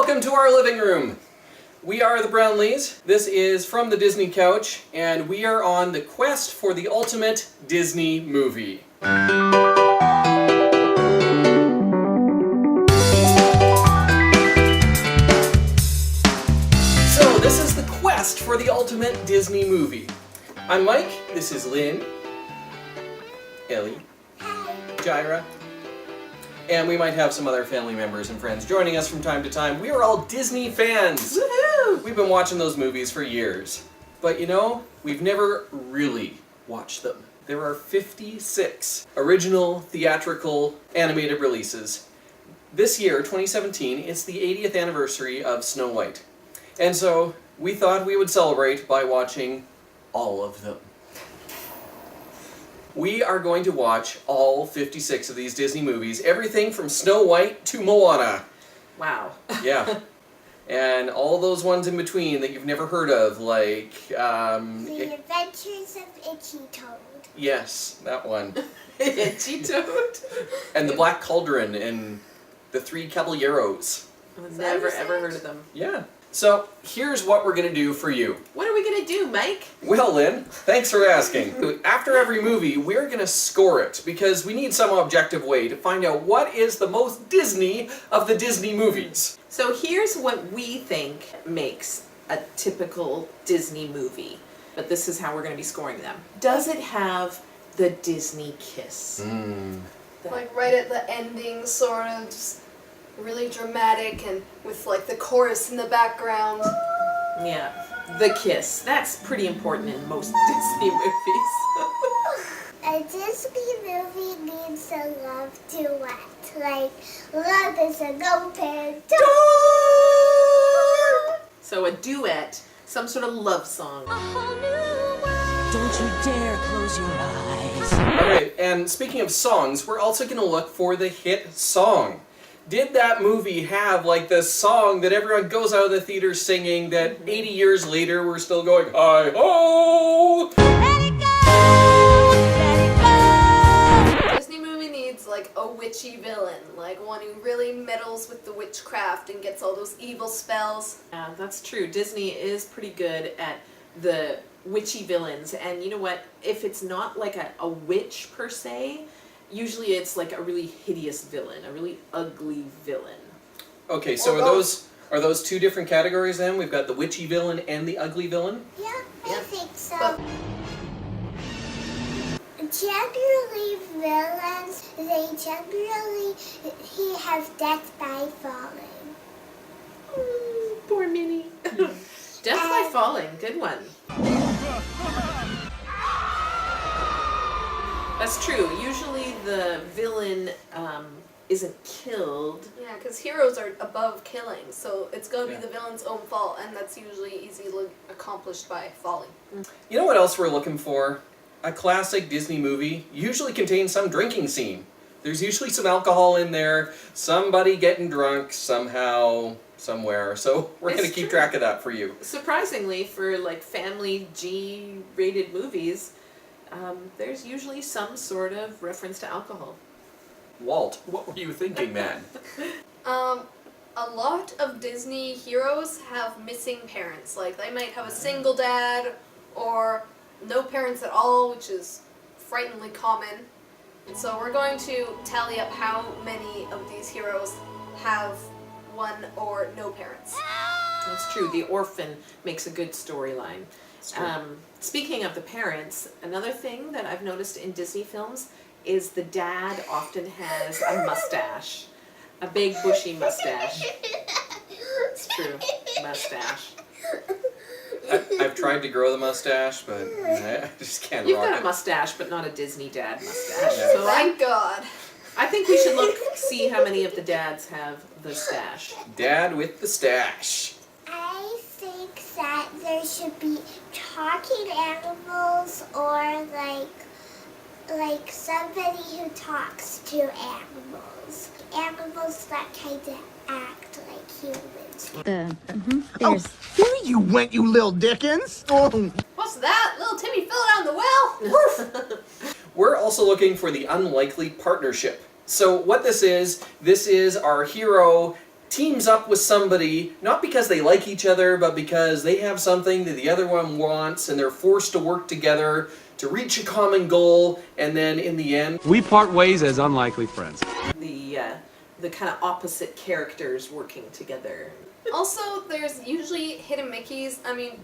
welcome to our living room. We are the Brownlees. This is From the Disney Couch, and we are on the quest for the ultimate Disney movie. So, this is the quest for the ultimate Disney movie. I'm Mike, this is Lynn, Ellie, Jaira, and we might have some other family members and friends joining us from time to time. We are all Disney fans! Woohoo! We've been watching those movies for years. But you know, we've never really watched them. There are 56 original theatrical animated releases. This year, 2017, it's the 80th anniversary of Snow White. And so, we thought we would celebrate by watching all of them. We are going to watch all 56 of these Disney movies, everything from Snow White to Moana. Wow. Yeah. And all those ones in between that you've never heard of, like... The Adventures of Itchy Toad. Yes, that one. Itchy Toad? And the Black Cauldron and the Three Caballeros. I've never ever heard of them. Yeah. So, here's what we're going to do for you. What are we going to do, Mike? Well, Lynn, thanks for asking. After every movie, we're going to score it, because we need some objective way to find out what is the most Disney of the Disney movies. So here's what we think makes a typical Disney movie. But this is how we're going to be scoring them. Does it have the Disney kiss? Like right at the ending, sort of, just really dramatic and with like the chorus in the background. Yeah. The kiss. That's pretty important in most Disney movies. A Disney movie needs a love duet. Like, love is an open door. So a duet, some sort of love song. Don't you dare close your eyes. Alright, and speaking of songs, we're also going to look for the hit song. Did that movie have, like, the song that everyone goes out of the theater singing that 80 years later we're still going, hi-ho! Let it go! Disney movie needs like a witchy villain, like one who really meddles with the witchcraft and gets all those evil spells. Yeah, that's true. Disney is pretty good at the witchy villains, and you know what? If it's not like a witch per se, usually it's like a really hideous villain, a really ugly villain. Okay, so are those two different categories then? We've got the witchy villain and the ugly villain? Yeah, I think so. But- Generally, villains, he has death by falling. Poor Minnie. Death by falling, good one. That's true. Usually the villain isn't killed. Yeah, because heroes are above killing, so it's going to Yeah. be the villain's own fault, and that's usually easily accomplished by falling. You know what else we're looking for? A classic Disney movie usually contains some drinking scene. There's usually some alcohol in there, somebody getting drunk somehow, somewhere, so we're going to It's keep true. track of that for you. Surprisingly, for like family G-rated movies, there's usually some sort of reference to alcohol. Walt, what were you thinking, man? A lot of Disney heroes have missing parents. Like, they might have a single dad or no parents at all, which is frighteningly common. And so we're going to tally up how many of these heroes have one or no parents. That's true. The orphan makes a good storyline. Speaking of the parents, another thing that I've noticed in Disney films is the dad often has a mustache. A big bushy mustache. It's true. Mustache. I've tried to grow the mustache, but I just can't You've rock got a it. mustache, but not a Disney dad mustache. Yeah. So Thank God. I think we should see how many of the dads have the stash. Dad with the stash. I think that there should be talking animals or like somebody who talks to animals. Animals that kind of act like humans. There's Here you went, you little Dickens! Oh. What's that? Little Timmy fell down the well? Woof! We're also looking for the unlikely partnership. So what this is our hero teams up with somebody, not because they like each other, but because they have something that the other one wants, and they're forced to work together to reach a common goal, and then in the end... We part ways as unlikely friends. The kind of opposite characters working together. Also, there's usually hidden Mickeys. I mean,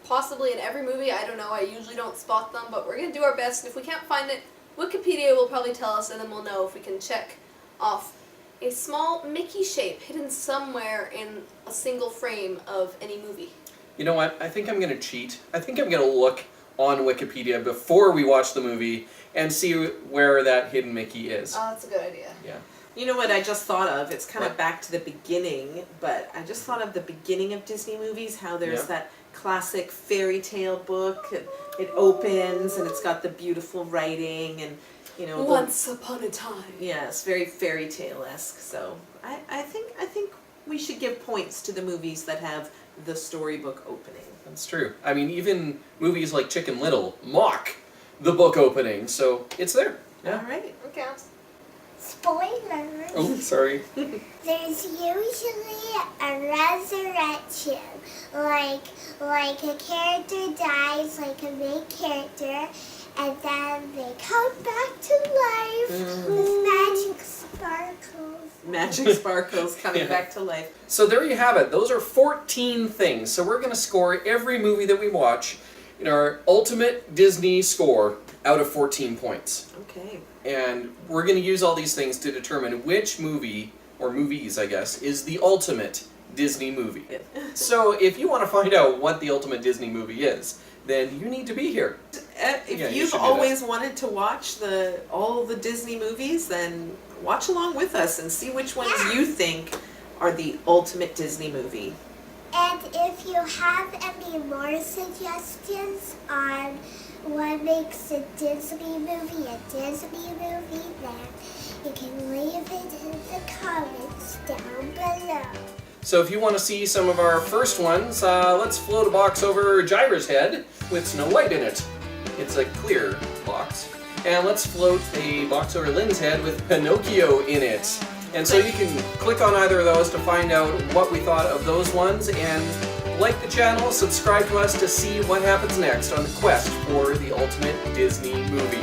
possibly in every movie. I don't know. I usually don't spot them, but we're going to do our best. If we can't find it, Wikipedia will probably tell us, and then we'll know if we can check off a small Mickey shape hidden somewhere in a single frame of any movie. You know what? I think I'm going to cheat. I think I'm going to look on Wikipedia before we watch the movie and see where that hidden Mickey is. Oh, that's a good idea. Yeah. You know what I just thought of? It's kind of What? back to the beginning, but I just thought of the beginning of Disney movies, how there's Yeah. that classic fairy tale book, and it opens and it's got the beautiful writing and, you know, Once upon a time. yeah, it's very fairy tale-esque. So I think we should give points to the movies that have the storybook opening. That's true. I mean, even movies like Chicken Little mock the book opening, so it's there. Yeah. All right. Okay. Spoilers. Oh, sorry. There's usually a resurrection, like a character dies, like a main character, and then they come back to life with magic sparkles. Magic sparkles coming Yeah. back to life. So there you have it. Those are 14 things. So we're going to score every movie that we watch in our ultimate Disney score out of 14 points. Okay. And we're going to use all these things to determine which movie, or movies I guess, is the ultimate Disney movie. So if you want to find out what the ultimate Disney movie is, then you need to be here. If Yeah, you you've should do always wanted to watch all the Disney movies, then watch along with us and see which ones you think are the ultimate Disney movie. And if you have any more suggestions on what makes a Disney movie, then you can leave it in the comments down below. So if you want to see some of our first ones, let's float a box over Gyra's head with Snow White in it. It's a clear box. And let's float a box over Lynn's head with Pinocchio in it. And so you can click on either of those to find out what we thought of those ones, and like the channel, subscribe to us to see what happens next on the quest for the ultimate Disney movie.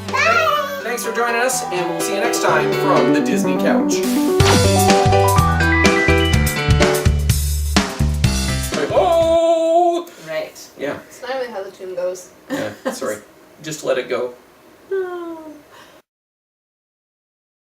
Bye! Thanks for joining us, and we'll see you next time from the Disney Couch. Oh! Right. Yeah, It's not really how the tune goes. yeah, sorry. Just let it go.